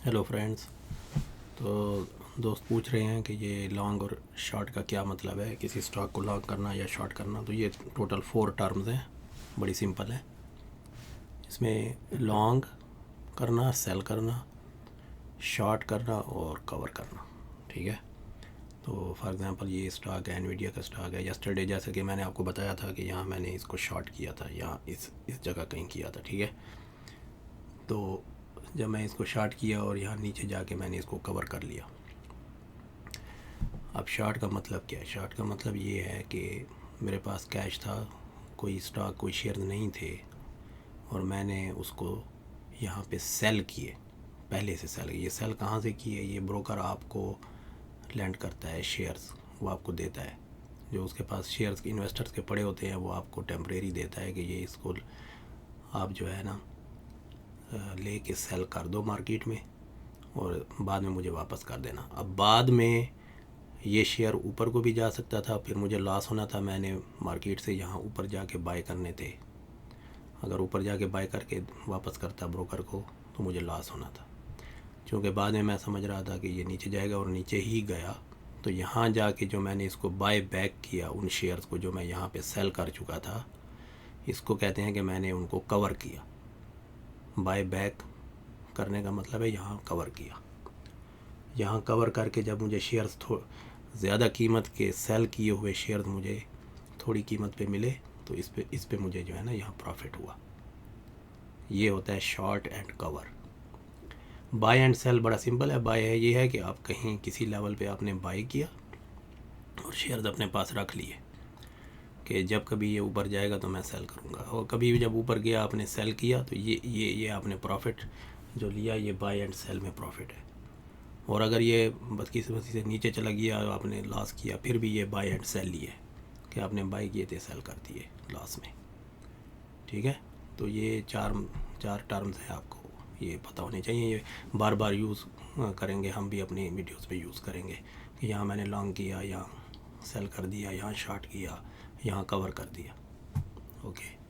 Hello friends. तो दोस्त पूछ रहे हैं कि ये लॉन्ग और शॉर्ट का क्या मतलब है, किसी स्टॉक को लॉन्ग करना या शॉर्ट करना। तो ये टोटल 4 टर्म्स हैं, बड़ी सिंपल है। इसमें लॉन्ग करना, सेल करना, शॉर्ट करना और कवर करना। ठीक है। तो फॉर एग्जांपल ये स्टॉक है, एनवीडिया का स्टॉक है। यस्टरडे जैसे कि मैंने आपको बताया था कि यहाँ मैंने इसको शॉर्ट किया था, यहाँ इस जगह कहीं किया था। ठीक है। तो जब मैं इसको शॉर्ट किया और यहाँ नीचे जाके मैंने इसको कवर कर लिया। अब शॉर्ट का मतलब क्या है? शॉर्ट का मतलब ये है कि मेरे पास कैश था, कोई स्टॉक, कोई शेयर नहीं थे, और मैंने उसको यहाँ पे सेल किए, पहले से सेल किए। ये सेल कहाँ से किए? ये ब्रोकर आपको लैंड करता है शेयर्स, वो आपको देता है। जो उसके पास शेयर्स इन्वेस्टर्स के पड़े होते हैं वो आपको टेम्परेरी देता है कि ये इसको आप जो है ना ले के सेल कर दो मार्केट में, और बाद में मुझे वापस कर देना। अब बाद में ये शेयर ऊपर को भी जा सकता था, फिर मुझे लॉस होना था। मैंने मार्केट से यहाँ ऊपर जाके बाय करने थे। अगर ऊपर जाके बाय करके वापस करता ब्रोकर को तो मुझे लॉस होना था। क्योंकि बाद में मैं समझ रहा था कि ये नीचे जाएगा, और नीचे ही गया। तो यहाँ जाके जो मैंने इसको बाय बैक किया, उन शेयर्स को जो मैं यहाँ पे सेल कर चुका था, इसको कहते हैं कि मैंने उनको कवर किया। बाय बैक करने का मतलब है यहाँ कवर किया। यहाँ कवर करके जब मुझे शेयर्स ज़्यादा कीमत के सेल किए हुए शेयर्स मुझे थोड़ी कीमत पे मिले, तो इस पे मुझे जो है ना यहाँ प्रॉफिट हुआ। ये होता है short and cover. Buy and sell बड़ा सिंपल है। बाय है ये है कि आप कहीं किसी लेवल पे आपने बाय किया और शेयर्स अपने पास रख लिए कि जब कभी ये ऊपर जाएगा तो मैं सेल करूँगा, और कभी भी जब ऊपर गया आपने सेल किया तो ये आपने प्रॉफिट जो लिया, ये बाय एंड सेल में प्रॉफिट है। और अगर ये बस किसी वजह से नीचे चला गया, आपने लॉस किया, फिर भी ये बाय एंड सेल लिए कि आपने बाय किए थे, सेल कर दिए लॉस में। ठीक है। तो ये चार टर्म्स हैं, आपको ये पता होने चाहिए। ये बार बार यूज़ करेंगे, हम भी अपनी वीडियोस पे यूज़ करेंगे कि यहाँ मैंने लॉन्ग किया, यहाँ सेल कर दिया, यहाँ शॉर्ट किया, यहाँ कवर कर दिया। ओके।